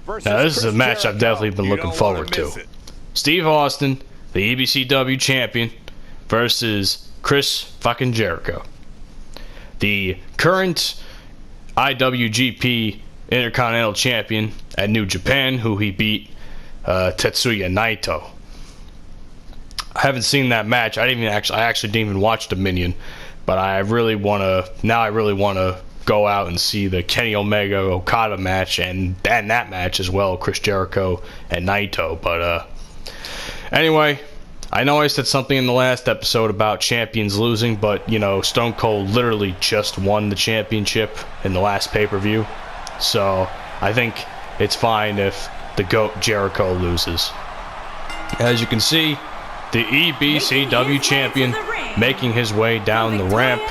Now, this is a match I've definitely been looking forward to. Steve Austin, the EBCW Champion, versus Chris fucking Jericho, the current IWGP Intercontinental Champion at New Japan, who he beat Tetsuya Naito. I haven't seen that match. I actually didn't even watch Dominion, but I really want to go out and see the Kenny Omega Okada match and that match as well, Chris Jericho and Naito. But anyway, I know I said something in the last episode about champions losing, but you know, Stone Cold literally just won the championship in the last pay-per-view, so I think it's fine if the GOAT Jericho loses. As you can see, the EBCW Champion making his way down the ramp,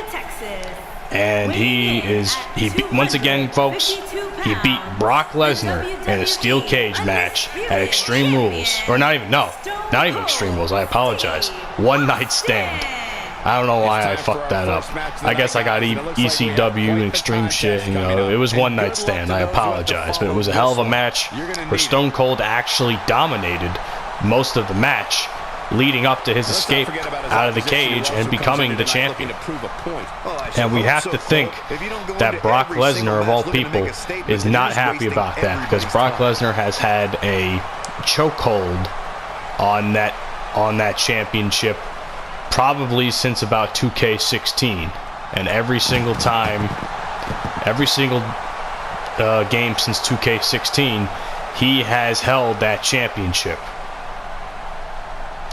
and once again, folks, he beat Brock Lesnar in a steel cage match at Extreme Rules. Or not even Extreme Rules, I apologize. One Night Stand. I don't know why I fucked that up. I guess I got ECW and extreme shit, you know. It was One Night Stand, I apologize. But it was a hell of a match where Stone Cold actually dominated most of the match, leading up to his escape out of the cage and becoming the champion. And we have to think that Brock Lesnar, of all people, is not happy about that, because Brock Lesnar has had a chokehold on that championship probably since about 2K18, and every single game since 2K16, he has held that championship.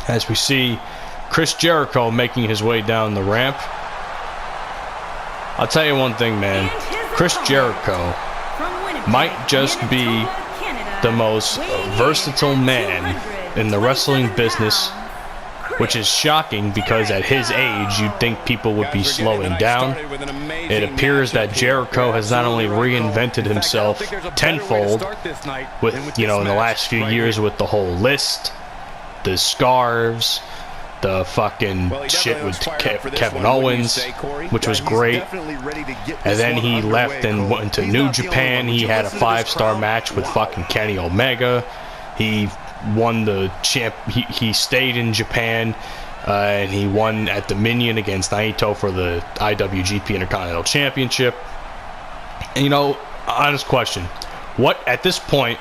As we see Chris Jericho making his way down the ramp. I'll tell you one thing, man. Chris Jericho might just be the most versatile man in the wrestling business, which is shocking because at his age you'd think people would be slowing down. It appears that Jericho has not only reinvented himself tenfold with, you know, in the last few years with the whole list, the scarves, the fucking shit with Kevin Owens, which was great. And then he left and went to New Japan. He had a 5-star match with fucking Kenny Omega. He won the champ. He stayed in Japan, and he won at Dominion against Naito for the IWGP Intercontinental Championship. And, you know, honest question: at this point,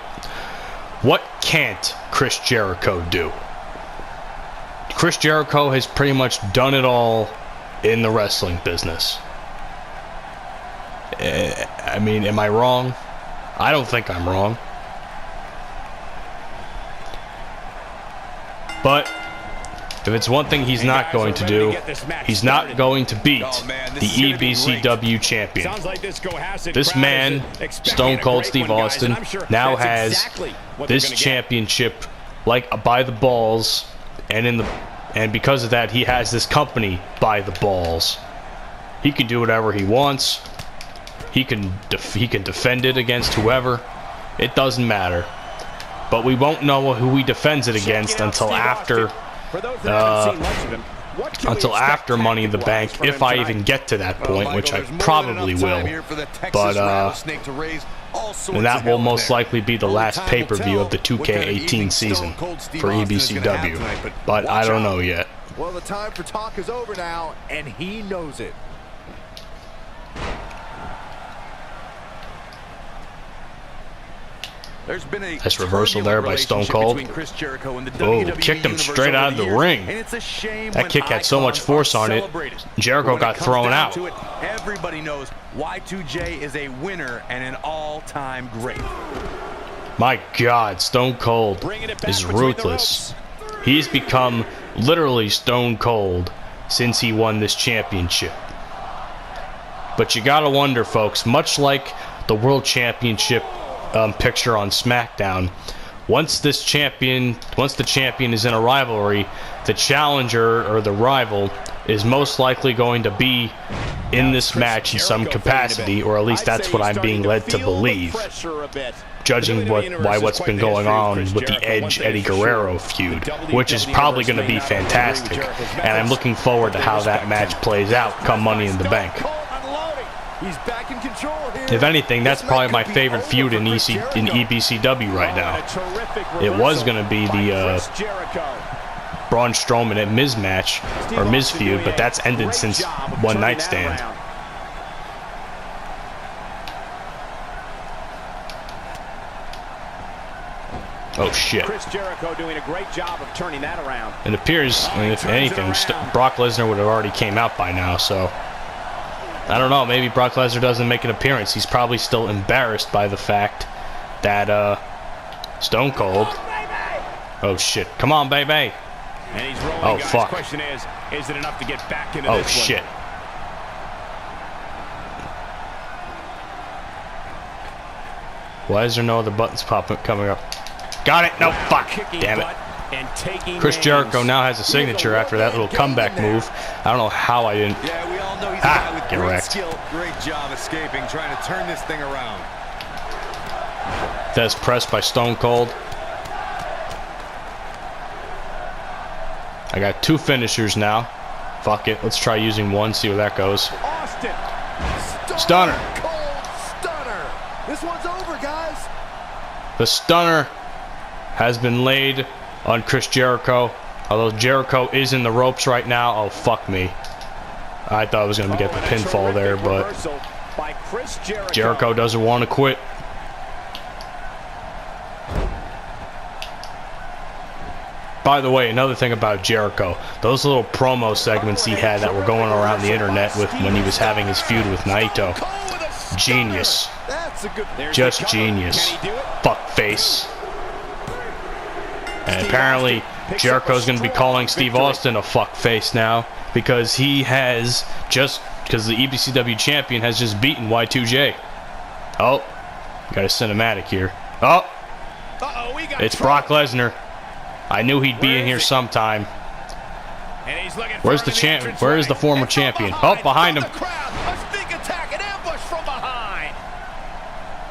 what can't Chris Jericho do? Chris Jericho has pretty much done it all in the wrestling business. I mean, am I wrong? I don't think I'm wrong. But if it's one thing he's not going to do, he's not going to beat the EBCW Champion. This man, Stone Cold Steve Austin, now has this championship like by the balls. And because of that, he has this company by the balls. He can do whatever he wants. He can defend it against whoever. It doesn't matter. But we won't know who he defends it against until after Money in the Bank, if I even get to that point, which I probably will. But and that will most likely be the last pay-per-view of the 2K18 season for EBCW. But I don't know yet. Well, the time for talk is over now, and he knows it. Nice reversal there by Stone Cold. Oh, kicked him straight out of the ring. That kick had so much force on it, Jericho got thrown out. Everybody knows Y2J is a winner and an all-time great. My God, Stone Cold is ruthless. He's become literally Stone Cold since he won this championship. But you gotta wonder, folks, much like the World Championship picture on SmackDown, once the champion is in a rivalry, the challenger or the rival is most likely going to be in this match in some capacity, or at least that's what I'm being led to believe, judging by what's been going on with the Edge Eddie Guerrero feud, which is probably going to be fantastic, and I'm looking forward to how that match plays out come Money in the Bank. He's back in control here. If anything, that's probably my favorite feud in EBCW right now. It was going to be the Braun Strowman and Miz match, or Miz feud, but that's ended since One Night Stand. Oh shit. Chris Jericho doing a great job of turning that around. It appears, I mean, if anything, Brock Lesnar would have already came out by now, so I don't know, maybe Brock Lesnar doesn't make an appearance. He's probably still embarrassed by the fact that Stone Cold. Oh shit. Come on, baby. And he's rolling, oh guys. fuck. Question is it enough to get back into oh this shit. one? Why is there no other buttons coming up? Got it. No, fuck. Damn it. Chris Jericho now has a signature after that little comeback move. I don't know how I didn't. Yeah, we all know he's a guy with get great wrecked. skill. Great job escaping, trying to turn this thing around. That's pressed by Stone Cold. I got 2 finishers now. Fuck it. Let's try using one, see where that goes. Stunner. Cold stunner. This one's over, guys. The stunner has been laid on Chris Jericho. Although Jericho is in the ropes right now. Oh, fuck me. I thought I was going to get the pinfall there, but Jericho doesn't want to quit. By the way, another thing about Jericho, those little promo segments he had that were going around the internet with when he was having his feud with Naito. Genius. Just genius. Fuck face. And apparently Jericho's going to be calling Steve Austin a fuck face now because he has because the EBCW champion has just beaten Y2J. Oh, got a cinematic here. Oh, it's Brock Lesnar. I knew he'd be in here sometime. Where's the champion? Where is the former champion? Oh, behind him.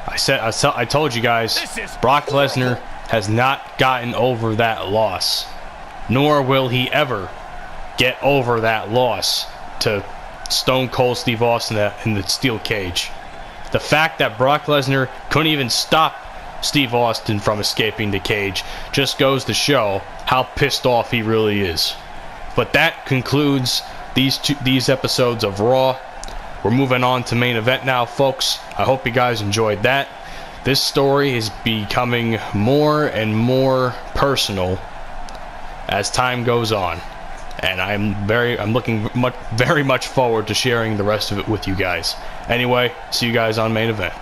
I told you guys, Brock Lesnar has not gotten over that loss, nor will he ever get over that loss to Stone Cold Steve Austin in the steel cage. The fact that Brock Lesnar couldn't even stop Steve Austin from escaping the cage just goes to show how pissed off he really is. But that concludes these episodes of Raw. We're moving on to main event now, folks. I hope you guys enjoyed that. This story is becoming more and more personal as time goes on, and I'm looking very much forward to sharing the rest of it with you guys. Anyway, see you guys on main event.